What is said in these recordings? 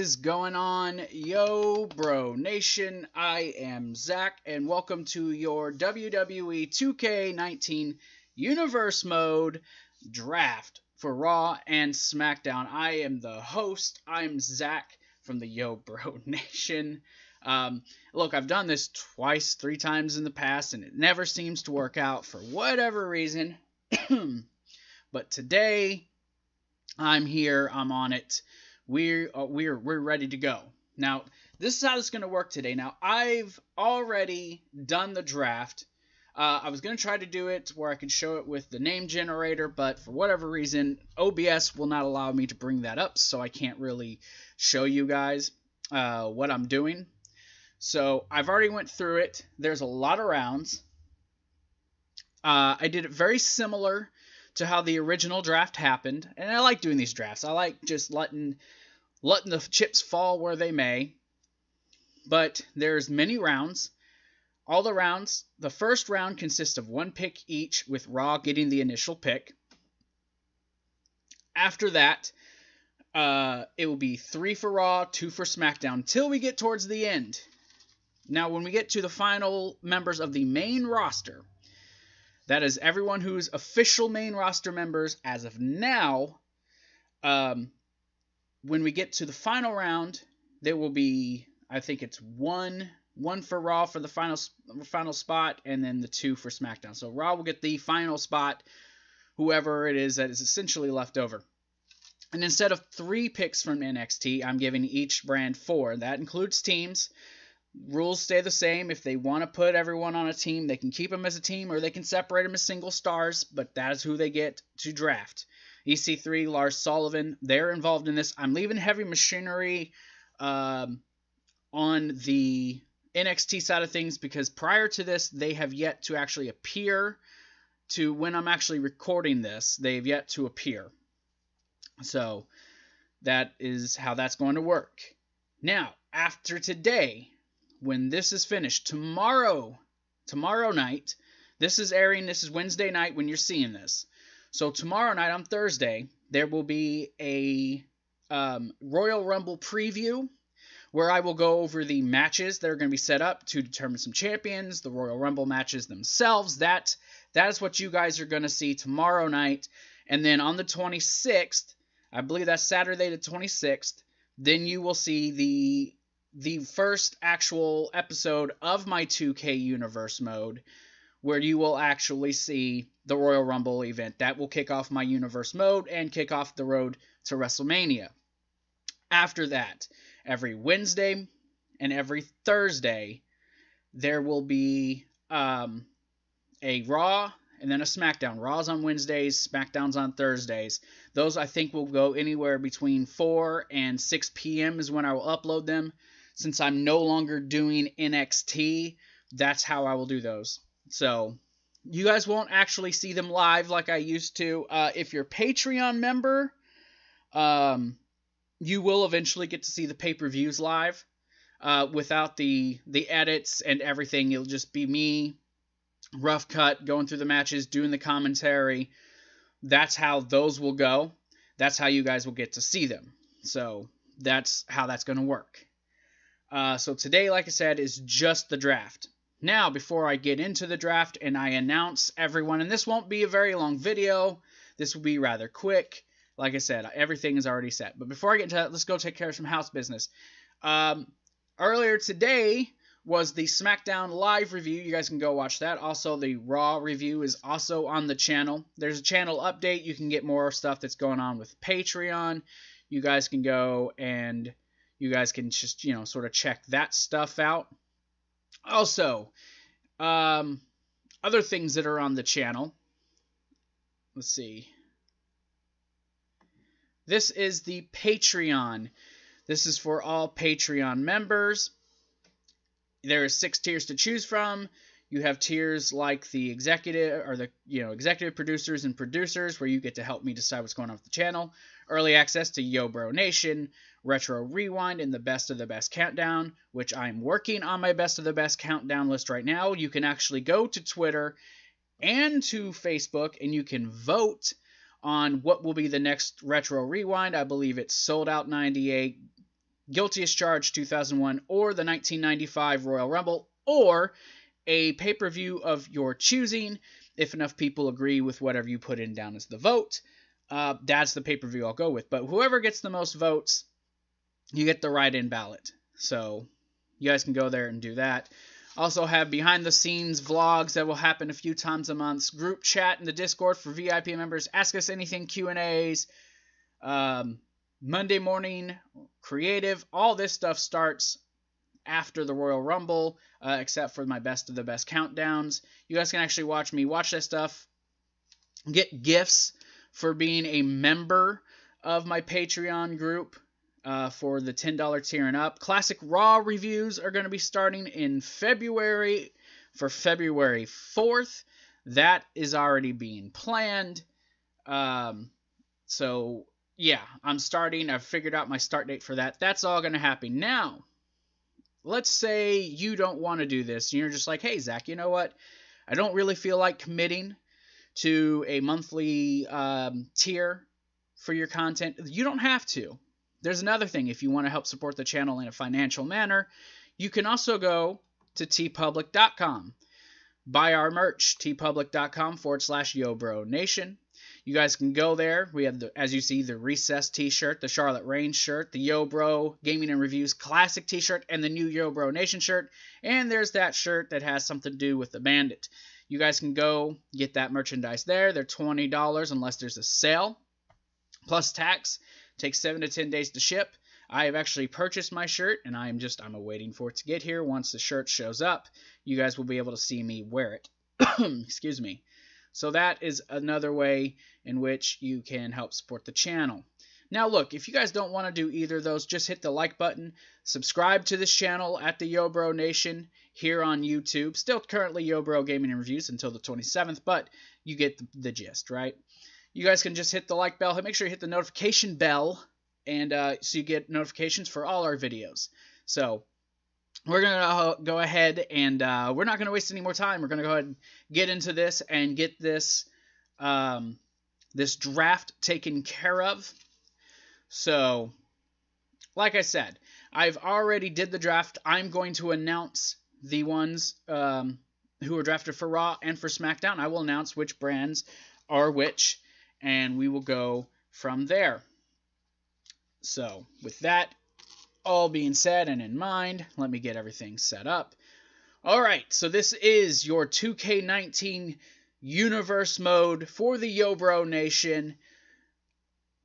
is going on, yo bro nation? I am Zach, and welcome to your WWE 2K19 Universe Mode Draft for Raw and SmackDown. I am the host. I'm Zach from the Yo Bro Nation. Look, I've done this twice, 3 times in the past, and it never seems to work out for whatever reason. But today, I'm here. I'm on it. We're ready to go. Now, this is how it's going to work today. Now, I've already done the draft. I was going to try to do it where I could show it with the name generator, but for whatever reason, OBS will not allow me to bring that up, so I can't really show you guys what I'm doing. So, I've already went through it. There's a lot of rounds. I did it very similar to how the original draft happened, and I like doing these drafts. I like just letting the chips fall where they may. But there's many rounds. All the rounds, the first round consists of 1 pick each, with Raw getting the initial pick. After that, it will be 3 for Raw, 2 for SmackDown, until we get towards the end. Now, when we get to the final members of the main roster, that is everyone who's official main roster members as of now. When we get to the final round, there will be, I think it's one for Raw for the final spot, and then the 2 for SmackDown. So Raw will get the final spot, whoever it is that is essentially left over. And instead of 3 picks from NXT, I'm giving each brand 4. That includes teams. Rules stay the same. If they want to put everyone on a team, they can keep them as a team, or they can separate them as single stars, but that is who they get to draft. EC3, Lars Sullivan, they're involved in this. I'm leaving Heavy Machinery on the NXT side of things, because prior to this, they have yet to actually appear to when I'm actually recording this. They've yet to appear. So that is how that's going to work. Now, after today, when this is finished, tomorrow night, this is airing, this is Wednesday night when you're seeing this. So tomorrow night on Thursday, there will be a Royal Rumble preview where I will go over the matches that are going to be set up to determine some champions, the Royal Rumble matches themselves. That is what you guys are going to see tomorrow night. And then on the 26th, I believe that's Saturday the 26th, then you will see the first actual episode of my 2K Universe mode, where you will actually see the Royal Rumble event. That will kick off my Universe mode and kick off the road to WrestleMania. After that, every Wednesday and every Thursday, there will be a Raw and then a SmackDown. Raw's on Wednesdays, SmackDown's on Thursdays. Those, I think, will go anywhere between 4 and 6 p.m. is when I will upload them. Since I'm no longer doing NXT, that's how I will do those. So, you guys won't actually see them live like I used to. If you're a Patreon member, you will eventually get to see the pay-per-views live. Without the edits and everything, it'll just be me, rough cut, going through the matches, doing the commentary. That's how those will go. That's how you guys will get to see them. So, that's how that's going to work. So today, like I said, is just the draft. Now, before I get into the draft and I announce everyone, and this won't be a very long video, this will be rather quick. Like I said, everything is already set. But before I get into that, let's go take care of some house business. Earlier today was the SmackDown live review. You guys can go watch that. Also, the Raw review is also on the channel. There's a channel update. You can get more stuff that's going on with Patreon. You guys can go and you guys can just, sort of check that stuff out. Also, other things that are on the channel. Let's see. This is the Patreon. This is for all Patreon members. There are 6 tiers to choose from. You have tiers like the executive, or the executive producers and producers, where you get to help me decide what's going on with the channel. Early access to Yo Bro Nation, Retro Rewind, and the Best of the Best Countdown, which I'm working on my Best of the Best Countdown list right now. You can actually go to Twitter and to Facebook, and you can vote on what will be the next Retro Rewind. I believe it's Sold Out 98, Guilty as Charged 2001, or the 1995 Royal Rumble, or a pay-per-view of your choosing. If enough people agree with whatever you put in down as the vote, that's the pay-per-view I'll go with. But whoever gets the most votes, you get the write-in ballot. So you guys can go there and do that. Also have behind-the-scenes vlogs that will happen a few times a month. Group chat in the Discord for VIP members. Ask Us Anything Q&As. Monday morning creative. All this stuff starts after the Royal Rumble, except for my best of the best countdowns. You guys can actually watch me watch that stuff. Get gifts for being a member of my Patreon group for the $10 tier and up. Classic Raw reviews are going to be starting in February for February 4th. That is already being planned. So yeah, I'm starting. I've figured out my start date for that. That's all going to happen. Now, let's say you don't want to do this. You're just like, hey, Zach, you know what? I don't really feel like committing to a monthly tier for your content. You don't have to. There's another thing. If you want to help support the channel in a financial manner, you can also go to TeePublic.com. Buy our merch, TeePublic.com/YoBroNation. You guys can go there. We have, as you see, the Recess t-shirt, the Charlotte Reign shirt, the Yo Bro Gaming and Reviews Classic t-shirt, and the new Yo Bro Nation shirt. And there's that shirt that has something to do with the Bandit. You guys can go get that merchandise there. They're $20 unless there's a sale. Plus tax. Takes 7 to 10 days to ship. I have actually purchased my shirt, and I'm awaiting for it to get here. Once the shirt shows up, you guys will be able to see me wear it. Excuse me. So that is another way in which you can help support the channel. Now look, if you guys don't want to do either of those, just hit the like button. Subscribe to this channel at the Yo Bro Nation here on YouTube. Still currently Yo Bro Gaming and Reviews until the 27th, but you get the gist, right? You guys can just hit the like bell. Make sure you hit the notification bell, and so you get notifications for all our videos. So we're going to go ahead and we're not going to waste any more time. We're going to go ahead and get into this and get this this draft taken care of. So, like I said, I've already did the draft. I'm going to announce the ones who are drafted for Raw and for SmackDown. I will announce which brands are which, and we will go from there. So, with that all being said and in mind, let me get everything set up. Alright, so this is your 2K19 Universe mode for the Yo Bro Nation.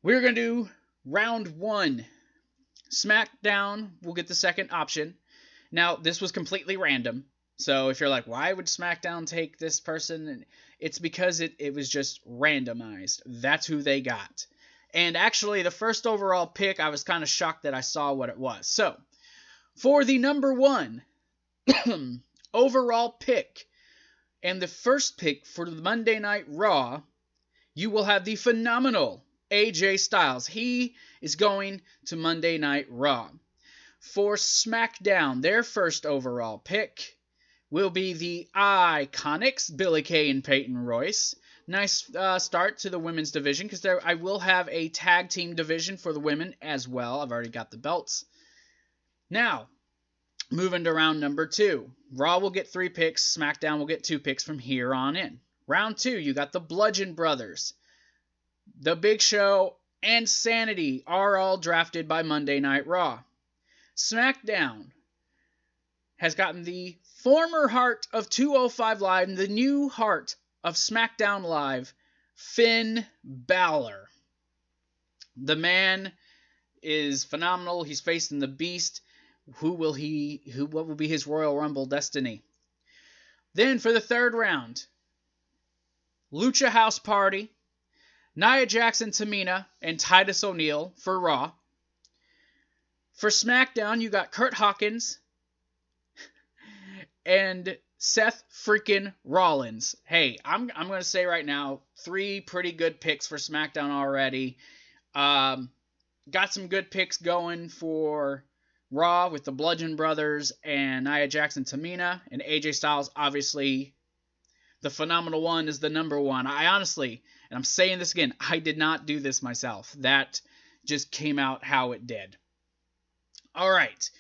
We're going to do round 1. SmackDown will get the second option. Now, this was completely random. So if you're like, why would SmackDown take this person? It's because it was just randomized. That's who they got. And actually, the first overall pick, I was kind of shocked that I saw what it was. So, for the number 1 overall pick, and the first pick for the Monday Night Raw, you will have the phenomenal AJ Styles. He is going to Monday Night Raw. For SmackDown, their first overall pick will be the Iconics, Billie Kay and Peyton Royce. Nice start to the women's division, because I will have a tag team division for the women as well. I've already got the belts. Now, moving to round number 2. Raw will get 3 picks. SmackDown will get 2 picks from here on in. Round 2, you got the Bludgeon Brothers. The Big Show and Sanity are all drafted by Monday Night Raw. SmackDown has gotten the former heart of 205 Live and the new heart of SmackDown Live, Finn Balor. The man is phenomenal. He's facing the Beast. What will be his Royal Rumble destiny? Then for the third round, Lucha House Party, Nia Jax and Tamina, and Titus O'Neil for Raw. For SmackDown, you got Kurt Hawkins and Seth freaking Rollins. Hey, I'm going to say right now, 3 pretty good picks for SmackDown already. Got some good picks going for Raw with the Bludgeon Brothers and Nia Jax and Tamina. And AJ Styles, obviously, the phenomenal one is the number 1. I honestly, and I'm saying this again, I did not do this myself. That just came out how it did. All right.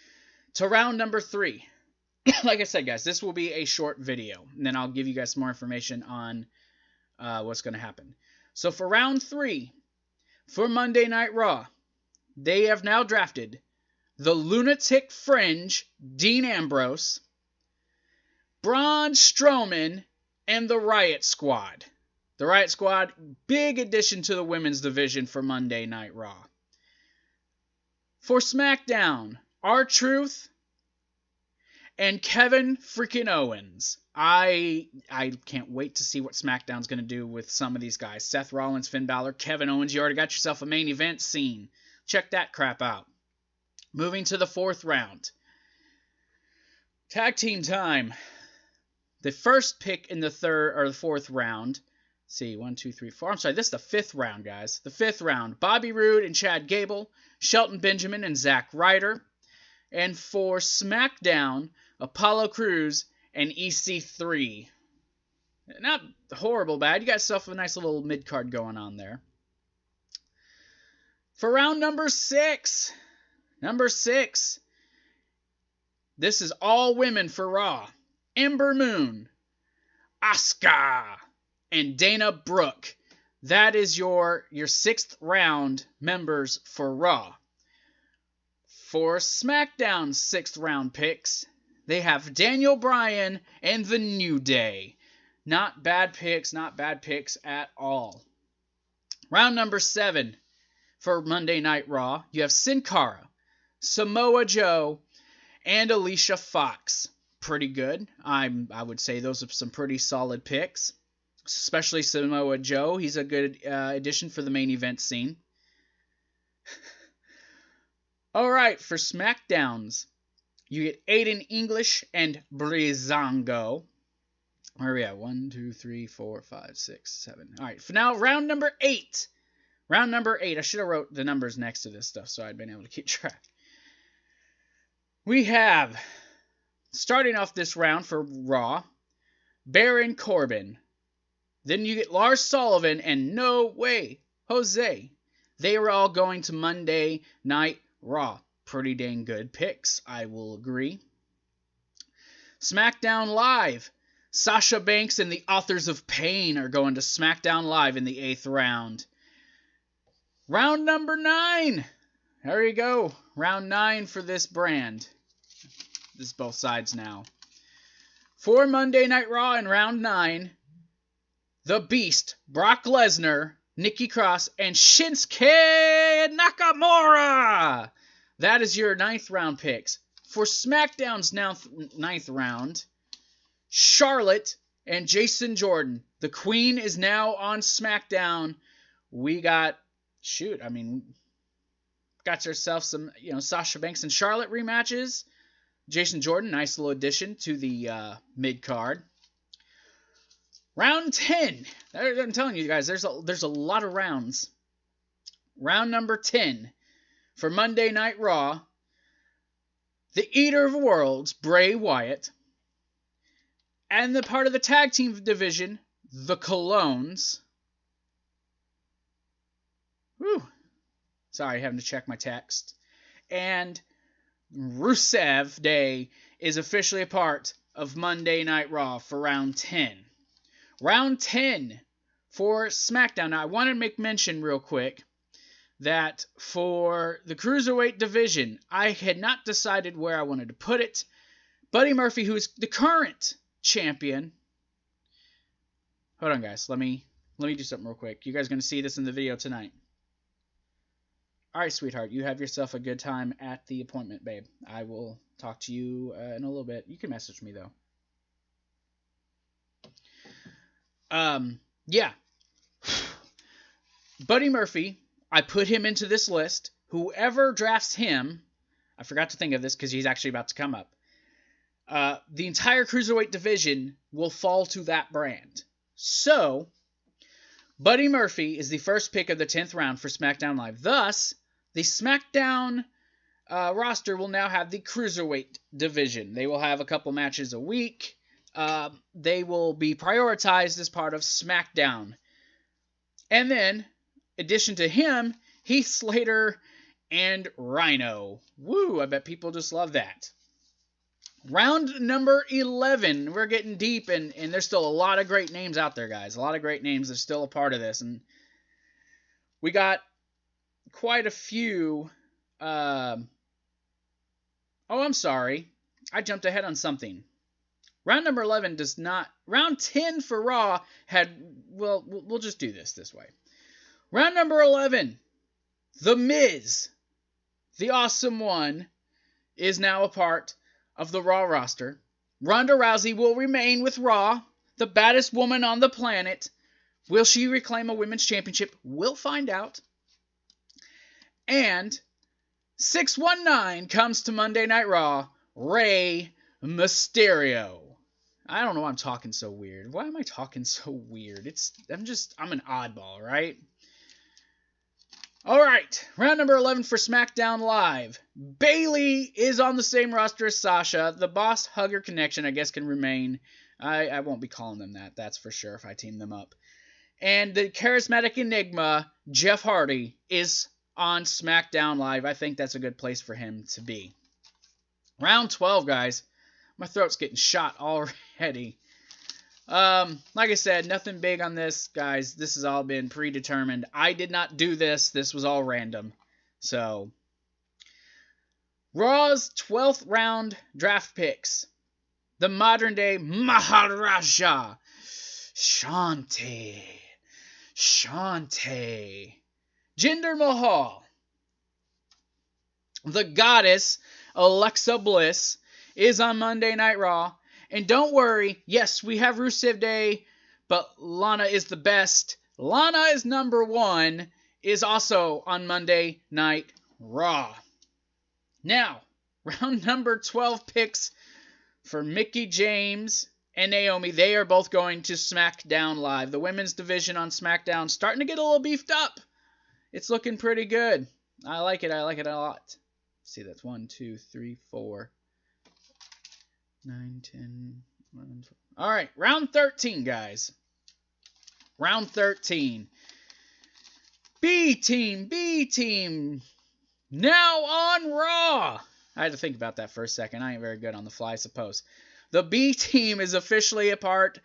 To round number 3. Like I said, guys, this will be a short video. And then I'll give you guys more information on what's going to happen. So for round 3, for Monday Night Raw, they have now drafted the Lunatic Fringe, Dean Ambrose, Braun Strowman, and the Riot Squad. The Riot Squad, big addition to the women's division for Monday Night Raw. For SmackDown, R-Truth and Kevin freaking Owens. I can't wait to see what SmackDown's going to do with some of these guys. Seth Rollins, Finn Balor, Kevin Owens. You already got yourself a main event scene. Check that crap out. Moving to the 4th round. Tag team time. The first pick in the 3rd or the 4th round. Let's see, 1, 2, 3, 4. I'm sorry, this is the 5th round, guys. The 5th round. Bobby Roode and Chad Gable. Shelton Benjamin and Zack Ryder. And for SmackDown, Apollo Crews and EC3. Not horrible bad. You got yourself a nice little mid-card going on there. For round number 6. Number 6. This is all women for Raw. Ember Moon, Asuka, and Dana Brooke. That is your 6th round members for Raw. For SmackDown's 6th round picks, they have Daniel Bryan and The New Day. Not bad picks at all. Round number 7 for Monday Night Raw, you have Sin Cara, Samoa Joe, and Alicia Fox. Pretty good. I would say those are some pretty solid picks, especially Samoa Joe. He's a good addition for the main event scene. All right, for SmackDowns, you get Aiden English and Breezango. Where are we at? 1, 2, 3, 4, 5, 6, 7. All right, for now, round number 8. Round number 8. I should have wrote the numbers next to this stuff so I'd been able to keep track. We have, starting off this round for Raw, Baron Corbin. Then you get Lars Sullivan and No Way Jose. They were all going to Monday Night Raw. Pretty dang good picks, I will agree. SmackDown Live. Sasha Banks and the Authors of Pain are going to SmackDown Live in the 8th round. Round number 9. There you go. Round 9 for this brand. This is both sides now. For Monday Night Raw in round 9, The Beast, Brock Lesnar, Nikki Cross, and Shinsuke Nakamura. That is your 9th round picks. For SmackDown's 9th round, Charlotte and Jason Jordan. The Queen is now on SmackDown. We got, got yourself some, Sasha Banks and Charlotte rematches. Jason Jordan, nice little addition to the mid-card. Round 10. I'm telling you guys, there's a lot of rounds. Round number 10 for Monday Night Raw. The Eater of Worlds, Bray Wyatt. And the part of the tag team division, the Colognes. Whew. Sorry, having to check my text. And Rusev Day is officially a part of Monday Night Raw for round 10. Round 10 for SmackDown. Now, I want to make mention real quick that for the Cruiserweight division, I had not decided where I wanted to put it. Buddy Murphy, who is the current champion. Hold on, guys. Let me do something real quick. You guys are going to see this in the video tonight. All right, sweetheart. You have yourself a good time at the appointment, babe. I will talk to you in a little bit. You can message me, though. Yeah. Buddy Murphy, I put him into this list. Whoever drafts him, I forgot to think of this because he's actually about to come up. The entire Cruiserweight division will fall to that brand. So, Buddy Murphy is the first pick of the 10th round for SmackDown Live. Thus, the SmackDown roster will now have the Cruiserweight division. They will have a couple matches a week. They will be prioritized as part of SmackDown. And then, in addition to him, Heath Slater and Rhino. Woo, I bet people just love that. Round number 11. We're getting deep, and there's still a lot of great names out there, guys. A lot of great names that are still a part of this. And we got quite a few. Oh, I'm sorry. I jumped ahead on something. Round number 11 does not... Round 10 for Raw had... Well, we'll just do this way. Round number 11. The Miz, the Awesome One, is now a part of the Raw roster. Ronda Rousey will remain with Raw, the baddest woman on the planet. Will she reclaim a women's championship? We'll find out. And 619 comes to Monday Night Raw, Rey Mysterio. I don't know why I'm talking so weird. Why am I talking so weird? I'm an oddball, right? Alright, round number 11 for SmackDown Live. Bayley is on the same roster as Sasha. The Boss Hugger connection, I guess, can remain. I won't be calling them that, that's for sure, if I team them up. And the charismatic enigma, Jeff Hardy, is on SmackDown Live. I think that's a good place for him to be. Round 12, guys. My throat's getting shot already. Like I said, nothing big on this, guys. This has all been predetermined. I did not do this. This was all random. So, Raw's 12th round draft picks. The modern day Maharaja, Shantae. Jinder Mahal. The goddess, Alexa Bliss, is on Monday Night Raw. And don't worry, yes, we have Rusev Day, but Lana is the best. Lana is number 1, is also on Monday Night Raw. Now, round number 12 picks for Mickie James and Naomi. They are both going to SmackDown Live. The women's division on SmackDown starting to get a little beefed up. It's looking pretty good. I like it a lot. See, that's 1, 2, 3, 4, 9, 10, 11, 12. All right, round 13, guys. Round 13. B team. Now on Raw. I had to think about that for a second. I ain't very good on the fly, I suppose. The B team is officially a part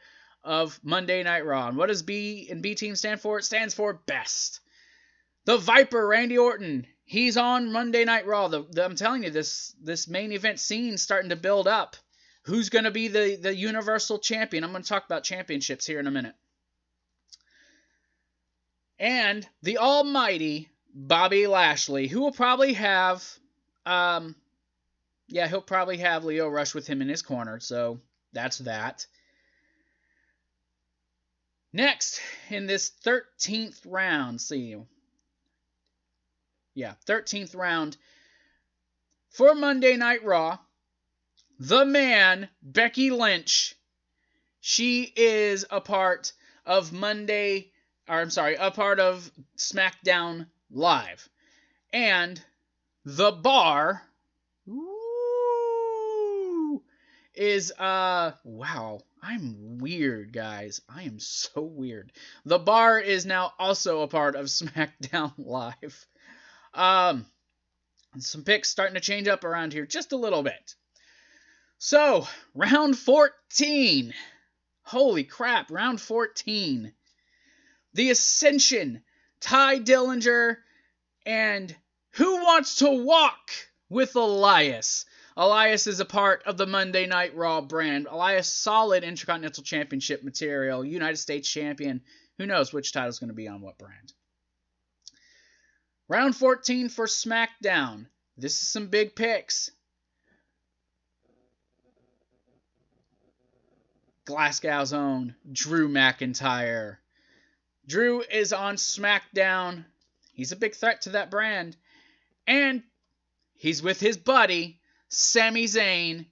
of Monday Night Raw. And what does B and B team stand for? It stands for best. The Viper, Randy Orton. He's on Monday Night Raw. I'm telling you, this main event scene's starting to build up. Who's going to be the Universal Champion? I'm going to talk about championships here in a minute. And the almighty Bobby Lashley, who will probably have, he'll probably have Lio Rush with him in his corner, so that's that. Next, in this 13th round, 13th round for Monday Night Raw, the man, Becky Lynch, she is a part of a part of SmackDown Live. And the Bar is, wow, I'm weird, guys. I am so weird. The Bar is now also a part of SmackDown Live. Some picks starting to change up around here just a little bit. So, round 14. Holy crap, round 14. The Ascension, Ty Dillinger, and Who Wants to Walk with Elias? Elias is a part of the Monday Night Raw brand. Elias, solid Intercontinental Championship material, United States Champion. Who knows which title's going to be on what brand. Round 14 for SmackDown. This is some big picks. Glasgow's own Drew McIntyre. Drew is on SmackDown. He's a big threat to that brand. And he's with his buddy. Sami Zayn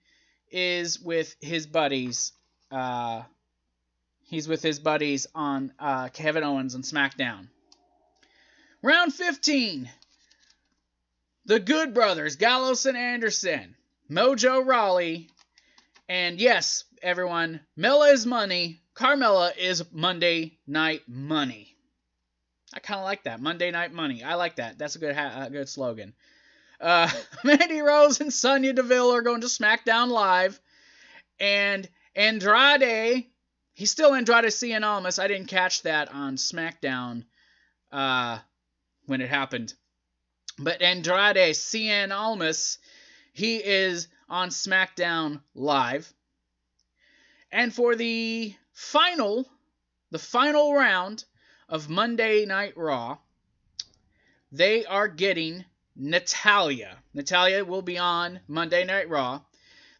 is with his buddies. He's with his buddies on Kevin Owens on SmackDown. Round 15. The Good Brothers, Gallows and Anderson. Mojo Rawley. And yes, everyone, Mella is money. Carmella is Monday Night Money. I kind of like that. Monday Night Money. I like that. That's a good slogan. Mandy Rose and Sonya Deville are going to SmackDown Live. And Andrade, he's still Andrade Cien Almas. I didn't catch that on SmackDown when it happened. But Andrade Cien Almas, he is on SmackDown Live. And for the final round of Monday Night Raw, they are getting Natalya. Natalya will be on Monday Night Raw.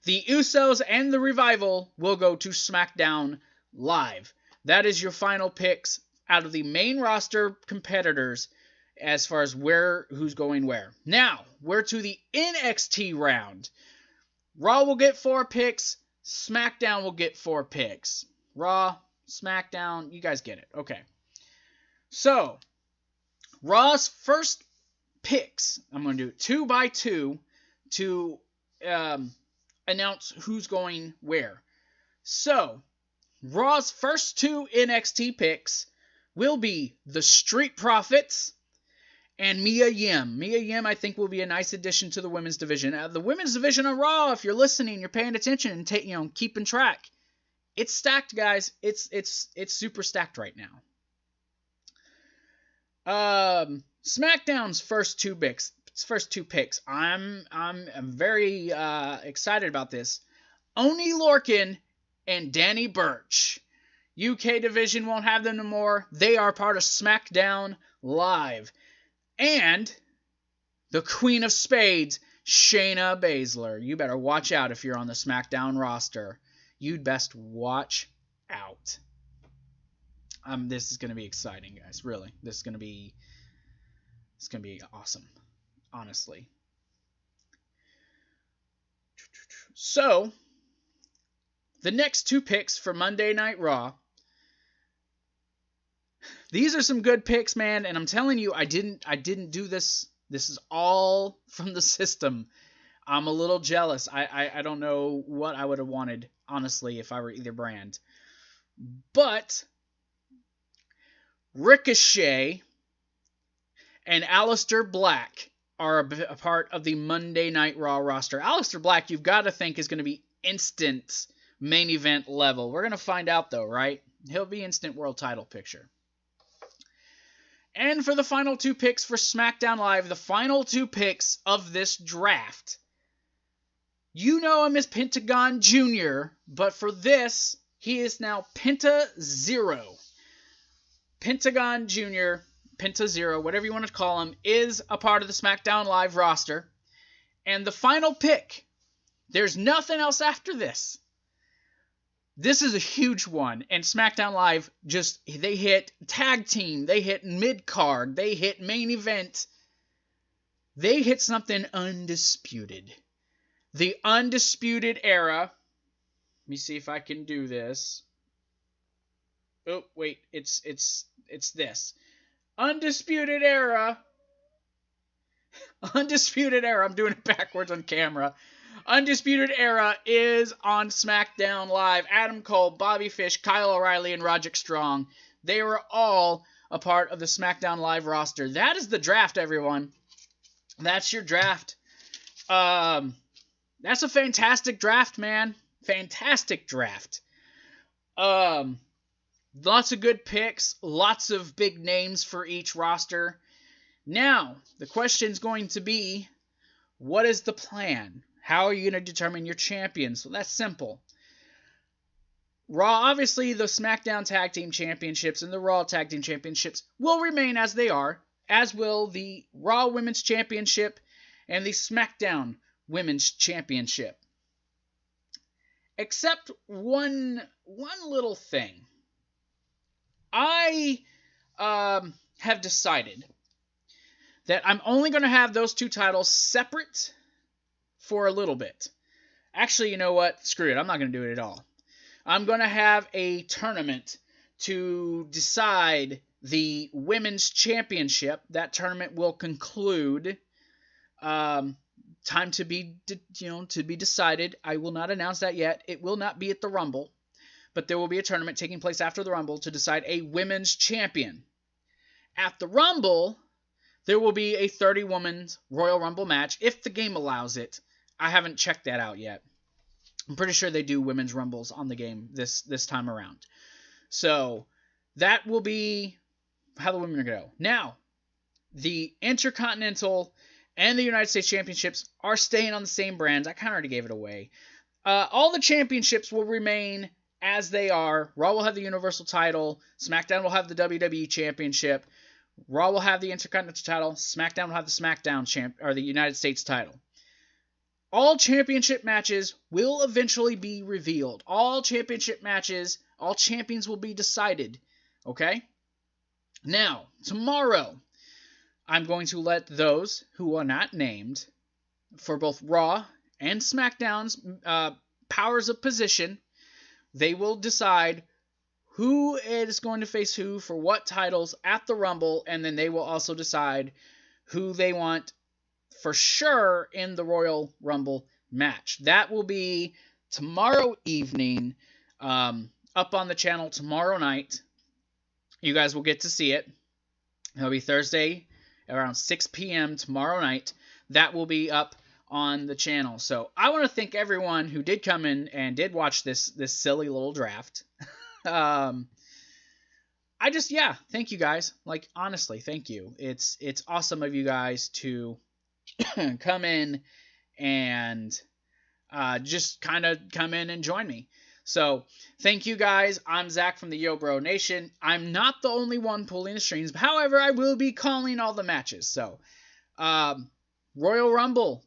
The Usos and the Revival will go to SmackDown Live. That is your final picks out of the main roster competitors as far as who's going where. Now, we're to the NXT round. Raw will get 4 picks. SmackDown will get 4 picks. Raw, SmackDown, you guys get it. Okay. So, Raw's first picks, I'm going to do it 2 by 2 to announce who's going where. So, Raw's first 2 NXT picks will be the Street Profits and Mia Yim. Mia Yim, I think, will be a nice addition to the women's division. The women's division of Raw, if you're listening, you're paying attention and keeping track. It's stacked, guys. It's super stacked right now. SmackDown's first two picks. I'm very excited about this. Oney Lorcan and Danny Burch. UK division won't have them no more. They are part of SmackDown Live. And the Queen of Spades, Shayna Baszler. You better watch out if you're on the SmackDown roster. You'd best watch out. This is going to be exciting, guys. Really. It's going to be awesome. Honestly. So, the next 2 picks for Monday Night Raw. These are some good picks, man, and I'm telling you, I didn't do this. This is all from the system. I'm a little jealous. I don't know what I would have wanted, honestly, if I were either brand. But Ricochet and Aleister Black are a part of the Monday Night Raw roster. Aleister Black, you've got to think, is going to be instant main event level. We're going to find out, though, right? He'll be instant world title picture. And for the final 2 picks for SmackDown Live, the final 2 picks of this draft, you know him as Pentagon Jr., but for this, he is now Penta Zero. Pentagon Jr., Penta Zero, whatever you want to call him, is a part of the SmackDown Live roster. And the final pick, there's nothing else after this. This is a huge one, and SmackDown Live they hit tag team, they hit mid-card, they hit main event. They hit something undisputed. The Undisputed Era. Let me see if I can do this. Oh, wait, it's this. Undisputed Era. Undisputed Era. I'm doing it backwards on camera. Undisputed Era is on SmackDown Live. Adam Cole, Bobby Fish, Kyle O'Reilly, and Roderick Strong. They were all a part of the SmackDown Live roster. That is the draft, everyone. That's your draft. That's a fantastic draft, man. Fantastic draft. Lots of good picks. Lots of big names for each roster. Now, the question's going to be, what is the plan? How are you going to determine your champions? Well, that's simple. Raw, obviously, the SmackDown Tag Team Championships and the Raw Tag Team Championships will remain as they are, as will the Raw Women's Championship and the SmackDown Women's Championship. Except one little thing. I have decided that I'm only going to have those 2 titles separate for a little bit. Actually, you know what? Screw it. I'm not going to do it at all. I'm going to have a tournament to decide the Women's Championship. That tournament will conclude. Time to be decided. I will not announce that yet. It will not be at the Rumble, but there will be a tournament taking place after the Rumble to decide a Women's Champion. At the Rumble, there will be a 30-women's Royal Rumble match if the game allows it. I haven't checked that out yet. I'm pretty sure they do women's rumbles on the game this time around. So that will be how the women are going to go. Now, the Intercontinental and the United States Championships are staying on the same brands. I kind of already gave it away. All the championships will remain as they are. Raw will have the Universal title. SmackDown will have the WWE Championship. Raw will have the Intercontinental title. SmackDown will have the United States title. All championship matches will eventually be revealed. All championship matches, all champions will be decided. Okay? Now, tomorrow, I'm going to let those who are not named for both Raw and SmackDown's powers of position, they will decide who is going to face who for what titles at the Rumble, and then they will also decide who they want for sure in the Royal Rumble match. That will be tomorrow evening, up on the channel tomorrow night. You guys will get to see it. It'll be Thursday around 6 p.m. tomorrow night. That will be up on the channel. So I want to thank everyone who did come in and did watch this silly little draft. Thank you guys. Like, honestly, thank you. It's awesome of you guys to come in and just kind of come in and join me. So, thank you guys. I'm Zach from the Yo Bro Nation. I'm not the only one pulling the strings. However, I will be calling all the matches. So, Royal Rumble,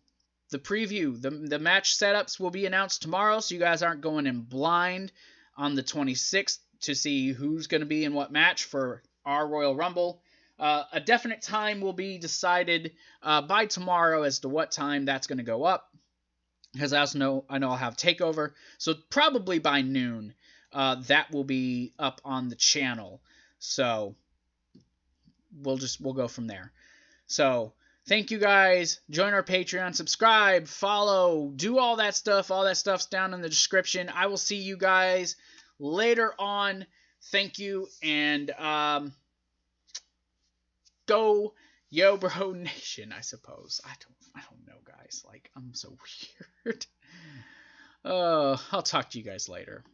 the preview, the match setups will be announced tomorrow, so you guys aren't going in blind on the 26th to see who's going to be in what match for our Royal Rumble. A definite time will be decided by tomorrow as to what time that's going to go up. Because I know I'll have TakeOver, so probably by noon that will be up on the channel. So we'll go from there. So thank you guys. Join our Patreon, subscribe, follow, do all that stuff. All that stuff's down in the description. I will see you guys later on. Thank you, and go Yo Bro Nation, I suppose. I don't know, guys. Like, I'm so weird. I'll talk to you guys later.